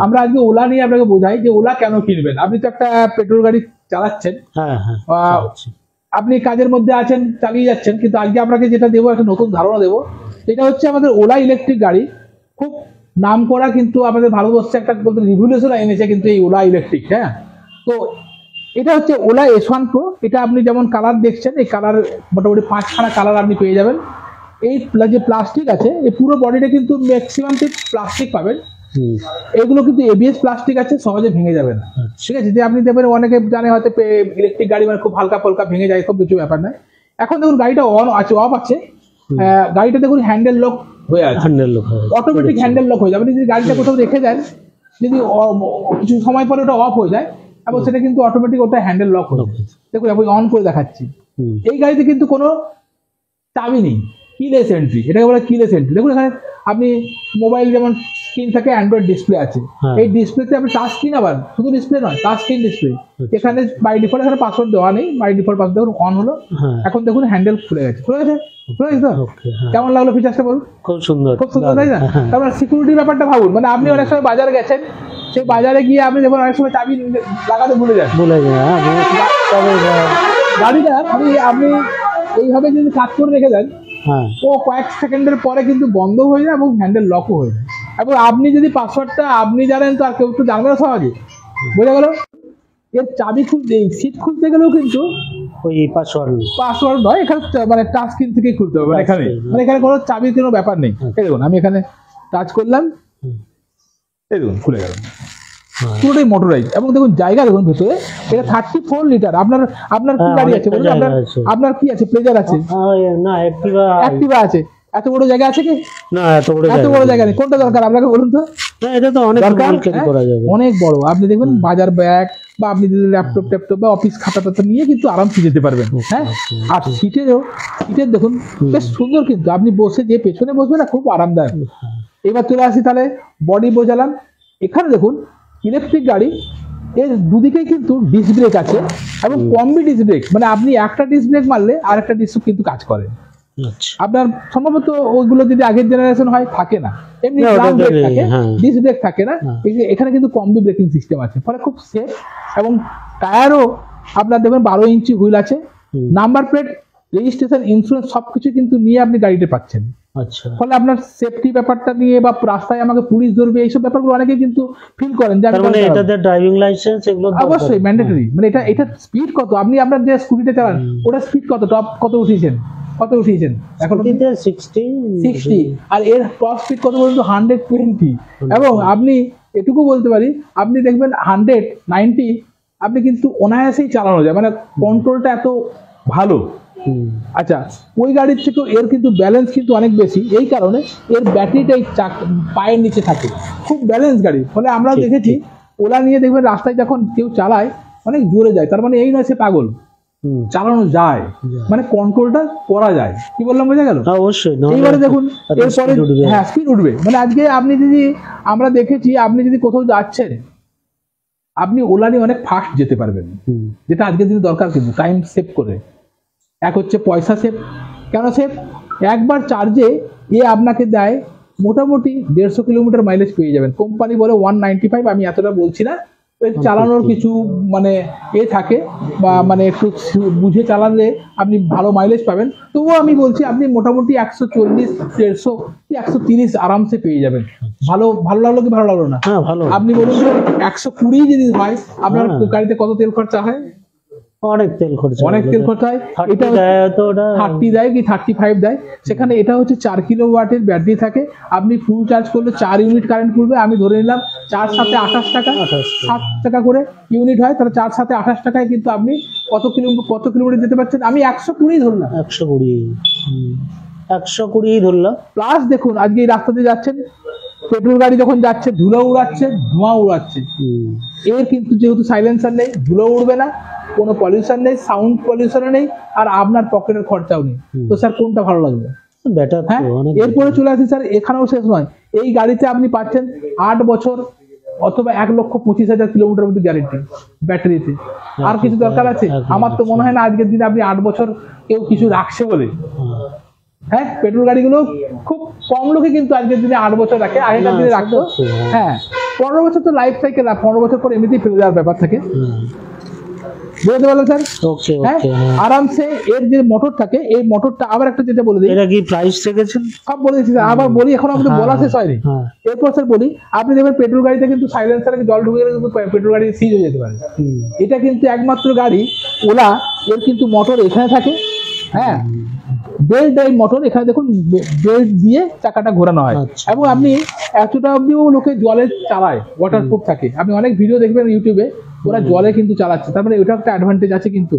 আমরা আজকে ওলা নিয়ে আপনাকে বোঝাই যে ওলা কেন কিনবেন। আপনি তো একটা পেট্রোল গাড়ি চালাচ্ছেন, আপনি কাজের মধ্যে আছেন, চালিয়ে যাচ্ছেন, কিন্তু আজকে আপনাকে যেটা দেবো একটা নতুন ধারণা দেবো, এটা হচ্ছে আমাদের ওলা ইলেকট্রিক গাড়ি। খুব নাম করা, কিন্তু আমাদের ভারতবর্ষে একটা বলতে রিভলিউশন এনেছে কিন্তু এই ওলা ইলেকট্রিক। হ্যাঁ, তো এটা হচ্ছে ওলা S1 Pro। এটা আপনি যেমন কালার দেখছেন, এই কালার মোটামুটি 5খানা কালার আপনি পেয়ে যাবেন। এই যে প্লাস্টিক আছে, এই পুরো বডিটা কিন্তু ম্যাক্সিমাম প্লাস্টিক পাবেন। এগুলো কিন্তু ABS প্লাস্টিক আছে, সহজে ভেঙে যাবে না। ঠিক আছে, যে আপনি দেখবেন অনেকে জানে হয়তো ইলেকট্রিক গাড়ি মানে খুব হালকা পালকা ভেঙে যায়, খুব কিছু ব্যাপার নয়। এখন দেখুন গাড়িটা অন আছে, অফ আছে, গাড়িটা দেখুন হ্যান্ডেল লক হয়ে আছে, অটোমেটিক হ্যান্ডেল লক হয়ে যাবে। যদি গাড়িটা কোথাও রেখে দেন, যদি কিছু সময় পরে ওটা অফ হয়ে যায়, এবং সেটা কিন্তু অটোমেটিক ওটা হ্যান্ডেল লক হয়ে যায়। দেখুন আমি অন করে দেখাচ্ছি, এই গাড়িতে কিন্তু কোনো চাবি নেই, কিলেস এন্ট্রি, এটাকে বলে কিলেস এন্ট্রি। দেখুন এখানে আপনি মোবাইল যেমন স্ক্রিন থাকে, অ্যান্ড্রয়েড ডিসপ্লে আছে, এই ডিসপ্লেতে আপনি টাচ স্ক্রিন, আবার শুধু ডিসপ্লে নয়, টাচ স্ক্রিন ডিসপ্লে। এখানে বাই ডিফল্ট এখানে পাসওয়ার্ড দেওয়া নেই, বাই ডিফল্ট পাসওয়ার্ড দেখুন অন হলো। এখন দেখুন হ্যান্ডেল খুলে গেছে, খুলে গেছে তো। কেমন লাগলো ফিচার্সটা বলুন? খুব সুন্দর, খুব সুন্দর, তাই না? তারপর সিকিউরিটি ব্যাপারটা ভাবুন, মানে আপনি অনেক সময় বাজারে গেছেন, সেই বাজারে গিয়ে আপনি দেখুন অনেক সময় চাবি লাগাতে ভুলে যান, গাড়িটা আপনি এইভাবে যদি কাজ করে রেখে দেন, ও কয়েক সেকেন্ডের পরে কিন্তু বন্ধ হয়ে যায় এবং হ্যান্ডেল লকও হয়ে যায়। এবং আপনি যদি পাসওয়ার্ডটা আপনি জানেন, তো আর কেউ তো জানবে না সহজে, বোঝা গেল? এর চাবি খুলতে, সিট খুলতে গেলেও কিন্তু ওই পাসওয়ার্ড নয়, এখানে মানে টাচ স্ক্রিন থেকেই খুলতে হবে। মানে এখানে কোনো চাবির কোনো ব্যাপার নেই। এই দেখুন আমি এখানে টাচ করলাম, এই দেখুন খুলে গেল, পুরোটাই মোটরাইজ। এবং দেখুন জায়গা দেখুন ভেতরে, এটা 34 লিটার। আপনার কি গাড়ি আছে বলুন? আপনার কি আছে? প্লেজার আছে না, অ্যাক্টিভা আছে। এত বড় জায়গা আছে কি? না, এত বড় জায়গা নেই। কোনটা দরকার আপনাকে বলুন তো? এটা তো অনেক করা যাবে, অনেক বড়। আপনি দেখবেন বাজার ব্যাগ বা আপনি যদি ল্যাপটপ বা অফিস খাতা টাতা নিয়ে কিন্তু আরামসে যেতে পারবেন। হ্যাঁ, আর সিটের দেখুন বেশ সুন্দর, কিন্তু আপনি বসে যে পেছনে বসবেন না, খুব আরামদায়ক। এবার চলে আসি তাহলে, বডি বোঝালাম। এখানে দেখুন ইলেকট্রিক গাড়ি, এর দুদিকেই কিন্তু ডিস্ক ব্রেক আছে, এবং কম্বি ডিস্ক ব্রেক, মানে আপনি একটা ডিস্ক ব্রেক মারলে আর একটা ডিস্ক কিন্তু কাজ করে। আপনার সম্ভবত ওইগুলো যদি আগের জেনারেশন হয় থাকে না, এমনি ডিস্ক ব্রেক থাকে না। এখানে কিন্তু কম্বি ব্রেকিং সিস্টেম আছে, ফলে খুব সেফ। এবং টায়ারও আপনার দেখবেন 12 ইঞ্চি হুইল আছে। নাম্বার প্লেট, রেজিস্ট্রেশন, ইন্স্যুরেন্স সবকিছু কিন্তু নিয়ে আপনি গাড়িতে পাচ্ছেন। ফলে আপনার সেফটি ব্যাপারটা নিয়ে, বা রাস্তায় আমাকে পুলিশ ধরবে, এইসব ব্যাপারগুলো অনেকে কিন্তু ফিল করেন যে এটাতে ড্রাইভিং লাইসেন্স এগুলো অবশ্যই ম্যান্ডেটরি। মানে এটা স্পিড কত, আপনি আপনার যে স্কুটিতে চালান ওটা স্পিড কত, টপ কত উঠিয়েছেন এখন? 60। আর এর টপ স্পিড কত বলুন তো? 120। এবং আপনি এটুকু বলতে পারি, আপনি দেখবেন 190 আপনি কিন্তু অনায়াসেই চালানো যায়, মানে কন্ট্রোলটা এত ভালো। আচ্ছা, ওই গাড়ির থেকেও এর কিন্তু ব্যালেন্স কিন্তু অনেক বেশি, এই কারণে এর ব্যাটারিটাই পায়ের নিচে থাকে, খুব ব্যালেন্স গাড়ি। ফলে আমরা দেখেছি ওলা নিয়ে দেখবেন রাস্তায় যখন কেউ চালায় অনেক জোরে যায়, তার মানে এই নয় সে পাগল, চালানো যায়, মানে কন্ট্রোলটা করা যায়। কি বললাম, বোঝা গেল? অবশ্যই। এইবারে দেখুন এরপরে হ্যাঁ স্পিড উঠবে, মানে আজকে আমরা দেখেছি আপনি যদি কোথাও যাচ্ছেন, আপনি ওলা নিয়ে অনেক ফাস্ট যেতে পারবেন, যেটা আজকের দিনে দরকার। কিন্তু টাইম সেভ করে, এক হচ্ছে পয়সা সেভ। কেন সেভ? একবার চার্জে আপনাকে দেয় মোটামুটি 150 কিলোমিটার মাইলেজ পেয়ে যাবেন। কোম্পানি বলে 195, আমি এতটা বলছি না, চালানোর কিছু মানে থাকে, বা মানে একটু বুঝে চালালে আপনি ভালো মাইলেজ পাবেন। তবুও আমি বলছি আপনি মোটামুটি 140, 150 কি 130 আরামসে পেয়ে যাবেন। ভালো লাগলো কি ভালো লাগলো না? হ্যাঁ ভালো। আপনি বলুন 120 যদি হয়, আপনার গাড়িতে কত তেল খরচা হয়? অনেক তেল খরচা হয়। এটা 30 দেয় কি 35 দেয়, সেখানে এটা হচ্ছে 4 কিলোওয়াটের ব্যাটারি থাকে। আপনি ফুল চার্জ করলে 4 ইউনিট কারেন্ট পড়বে। আমি ধরে নিলাম 4 × 7 = 28 টাকা, 7 টাকা করে ইউনিট হয়, তাহলে 4 × 7 = 28 টাকায় কিন্তু আপনি কত কিলোমিটার যেতে পারছেন? আমি 120 ধরলাম, 120 ধরলাম। প্লাস দেখুন আজকে এই রাস্তা দিয়ে যাচ্ছেন, পেট্রোল গাড়ি যখন যাচ্ছে ধুলো উড়াচ্ছে, ধোঁয়া উড়াচ্ছে। এর কিন্তু যেহেতু সাইলেন্সার নেই, ধুলো উড়বে না, কোনো পলিউশন নেই, সাউন্ড পলিউশনও নেই, আর আপনার পকেটের খরচাও নেই। তো স্যার কোনটা ভালো লাগবে? হ্যাঁ, এরপরে চলে আসি স্যার, এখানেও শেষ নয়। এই গাড়িতে আপনি পাচ্ছেন 8 বছর অথবা 1,25,000 কিলোমিটার মধ্যে গ্যারেন্টি ব্যাটারিতে। আর কিছু দরকার আছে? আমার তো মনে হয় না আজকের দিনে আপনি 8 বছর কেউ কিছু রাখছে বলে। হ্যাঁ, পেট্রোল গাড়িগুলো খুব কম লোকে কিন্তু আজকের দিনে 8 বছর রাখে, আগেকার দিনে রাখতো। হ্যাঁ, 15 বছর তো লাইফ সাইকেল, আর 15 বছর পর এমনিতেই ফেলে দেওয়ার ব্যাপার থাকে, বুঝতে পারলেন স্যার? ওকে হ্যাঁ, আরামসে এর যে মোটর থাকে, এই মোটরটা আবার একটা যেটা বলে দিই, এটা কি প্রাইস রেখেছেন? সব বলে দিচ্ছি স্যার, আবার বলি, এখন আমাদের বলা শেষ হয়নি। এরপর স্যার বলি, আপনি দেখবেন পেট্রোল গাড়িতে কিন্তু সাইলেন্সারে জল ঢুকে গেলে কিন্তু পেট্রোল গাড়ি সিজ হয়ে যেতে পারে। এটা কিন্তু একমাত্র গাড়ি ওলা, এর কিন্তু মোটর এখানে থাকে, হ্যাঁ, বেল্ট ড্রাইভ মোটর, এখানে দেখুন বেল্ট দিয়ে চাকাটা ঘোরানো হয়, এবং আপনি এতটা অব্দিও লোকে জলে চালায়, ওয়াটারপ্রুফ থাকে, আপনি অনেক ভিডিও দেখবেন ইউটিউবে, ওরা জলে কিন্তু চালাচ্ছে, তার মানে ওটা একটা অ্যাডভান্টেজ আছে। কিন্তু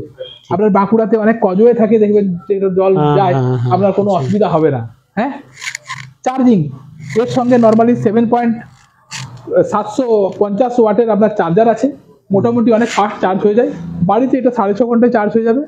আপনার বাঁকুড়াতে অনেক কজওয়ে থাকে, দেখবেন জল যায়, আপনার কোনো অসুবিধা হবে না। হ্যাঁ, চার্জিং এর সঙ্গে নর্মালি 750 ওয়াটের আপনার চার্জার আছে, মোটামুটি অনেক ফাস্ট চার্জ হয়ে যায়। বাড়িতে এটা 6.5 ঘন্টায় চার্জ হয়ে যাবে।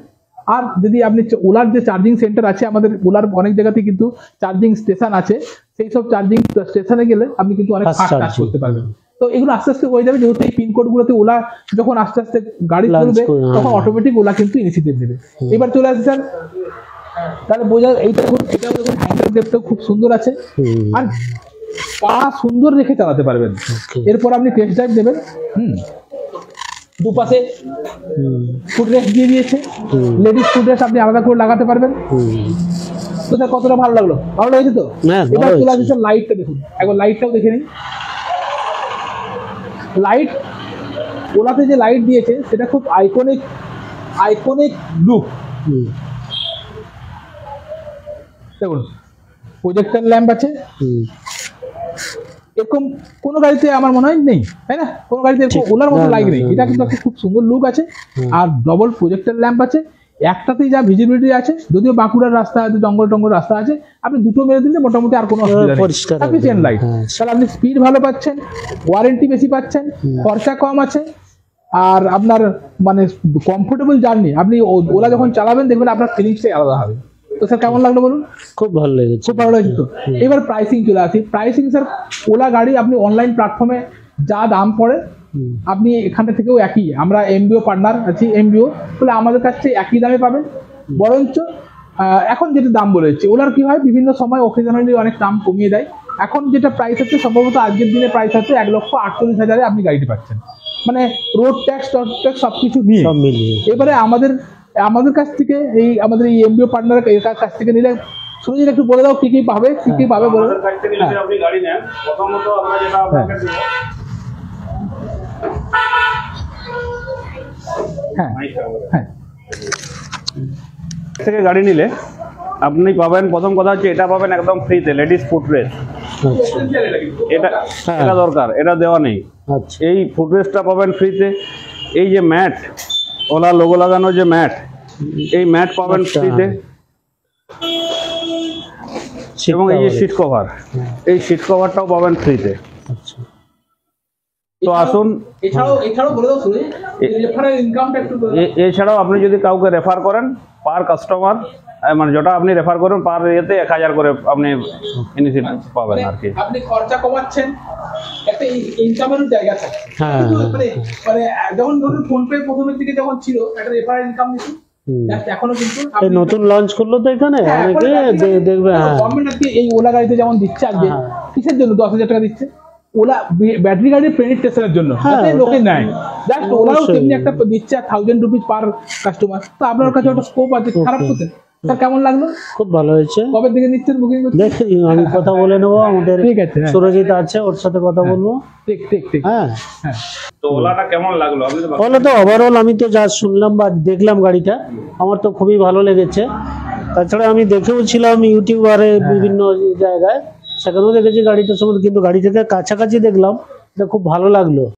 আর যদি আপনি ওলার যে চার্জিং সেন্টার আছে, আমাদের ওলার অনেক জায়গাতে কিন্তু চার্জিং স্টেশন আছে, সেই সব চার্জিং স্টেশনে গেলে আপনি কিন্তু অনেক ফাস্ট চার্জ করতে পারবেন। তো এগুলো আস্তে আস্তে হয়ে যাবে, যেহেতু এই পিনকোড গুলোতে ওলা যখন আস্তে আস্তে গাড়ি চলবে, তখন অটোমেটিক ওলা কিন্তু ইনিশিয়েটিভ নেবে। এবার চলে আসছে স্যার, তাহলে বোঝা, এইটা এটাও দেখুন হ্যান্ডেল গ্রিপটাও খুব সুন্দর আছে, আর পা সুন্দর রেখে চালাতে পারবেন। এরপর আপনি টেস্ট ড্রাইভ দেবেন, দুপাশে ফুটরেস্ট দিয়ে দিয়েছে, লেডিস ফুটরেস্ট আপনি আলাদা করে লাগাতে পারবেন। তো স্যার কতটা ভালো লাগলো? ভালো লেগেছে তো? এবার চলে আসছে স্যার লাইটটা দেখুন, একবার লাইটটাও দেখে নিন। লাইট, ওলাতে যে লাইট দিয়েছে সেটা খুব আইকনিক লুক। দেখুন প্রজেক্টর ল্যাম্প আছে, এরকম কোনো গাড়িতে আমার মনে হয় নেই, তাই না? কোনো গাড়িতে এরকম ওলার মতো লাইট নেই, এটা কিন্তু একটা খুব সুন্দর লুক আছে। আর ডবল প্রজেক্টর ল্যাম্প আছে, একটাতেই যা ভিজিবিলিটি আছে, যদিও বাঁকুড়ার রাস্তা আছে, জঙ্গল রাস্তা আছে, আপনি দুটো মেরে দিলে মোটামুটি আর কোনো অসুবিধা নেই, সাফিসিয়েন্ট লাইট। তাহলে আপনি স্পিড ভালো পাচ্ছেন, ওয়ারেন্টি বেশি পাচ্ছেন, খরচা কম আছে, আর আপনার মানে কমফোর্টেবল জার্নি। আপনি ওলা যখন চালাবেন দেখবেন আপনার ফিলিংসটাই আলাদা হবে। তো স্যার কেমন লাগলো বলুন? খুব ভালো লেগেছে, খুব ভালো লাগছে তো। এবার প্রাইসিং চলে আসি। প্রাইসিং স্যার, ওলা গাড়ি আপনি অনলাইন প্ল্যাটফর্মে যা দাম পড়ে, আপনি এখানটা থেকেও একই, আমরা এমবিও পার্টনার আছি, এমবিও বলে আমাদের কাছ থেকে একই দামে পাবেন। বরঞ্চ এখন যেটা দাম বলেছি, ওলার কি হয়, বিভিন্ন সময় অকেশনালি অনেক দাম কমিয়ে দেয়। এখন যেটা প্রাইস হচ্ছে, সম্ভবত আজকের দিনে প্রাইস হচ্ছে 1,48,000-এ আপনি গাড়িটি পাচ্ছেন, মানে রোড ট্যাক্স সবকিছু নিয়ে। এবারে আমাদের কাছ থেকে আমাদের এই এমবিও পার্টনার কাছ থেকে নিলে, সুরজিৎ একটু বলে দাও কি কি পাবে, কি কি পাবে বলে। আপনি গাড়ি নেন, প্রথমত আমরা যেটা আপনাকে দেব, থেকে গাড়ি নিলে আপনি পাবেন, প্রথম কথা হচ্ছে এটা পাবেন একদম ফ্রিতে, লেডিস ফুটরেস্ট। এটা দরকার, এটা দেওয়া নেই। এই ফুটরেস্টটা পাবেন ফ্রিতে। এই যে ম্যাট, ওলা লোগো লাগানো যে ম্যাট, এই ম্যাট পাবেন ফ্রিতে। এবং এই যে সিট কভার, এই সিট কভারটাও পাবেন ফ্রিতে। তো আসুন, এছাড়াও আপনি যদি কাউকে রেফার করেন, পার কাস্টমার, মানে যেটা আপনি রেফার করেন পার ইয়েতে 1000 করে আপনি ইনিশিয়েটিভ পাবেন আর কি। আপনি খরচা কমাচ্ছেন, একটা ইনকামের জায়গা থাকে। মানে যেমন ধরুন ফোনপে প্রথমের দিকে যখন ছিল, একটা রেফার ইনকাম নিত, এখনো কিন্তু নতুন লঞ্চ করলো তো এখানে, অনেকে দেখবে গভর্নমেন্ট আজকে এই ওলা গাড়িতে যেমন দিচ্ছে, আজকে কিসের জন্য 10,000 টাকা দিচ্ছে? ওলা ব্যাটারি গাড়ির পেনিট্রেশনের জন্য, যাতে লোকে নেয়। জাস্ট ওলাও তেমনি একটা দিচ্ছে 1000 রুপিস পার কাস্টমার। তো আপনার কাছে একটা স্কোপ আছে, খারাপ করতে। স্যার কেমন লাগলো? খুব ভালো হয়েছে। কবে থেকে নিচ্ছেন বুকিং? দেখি, আমি কথা বলে নেবো, আমাদের ঠিক আছে, সুরজিৎ আছে, ওর সাথে কথা বলবো। ঠিক ঠিক ঠিক। হ্যাঁ, তো ওলাটা কেমন লাগলো? ওলা তো ওভারঅল আমি তো যা শুনলাম বা দেখলাম গাড়িটা, আমার তো খুবই ভালো লেগেছে। তাছাড়া আমি দেখেও ছিলাম ইউটিউবারে বিভিন্ন জায়গায়, সেখানেও দেখেছি গাড়িটার সম্বন্ধে, কিন্তু গাড়ি থেকে কাছাকাছি দেখলাম, এটা খুব ভালো লাগলো।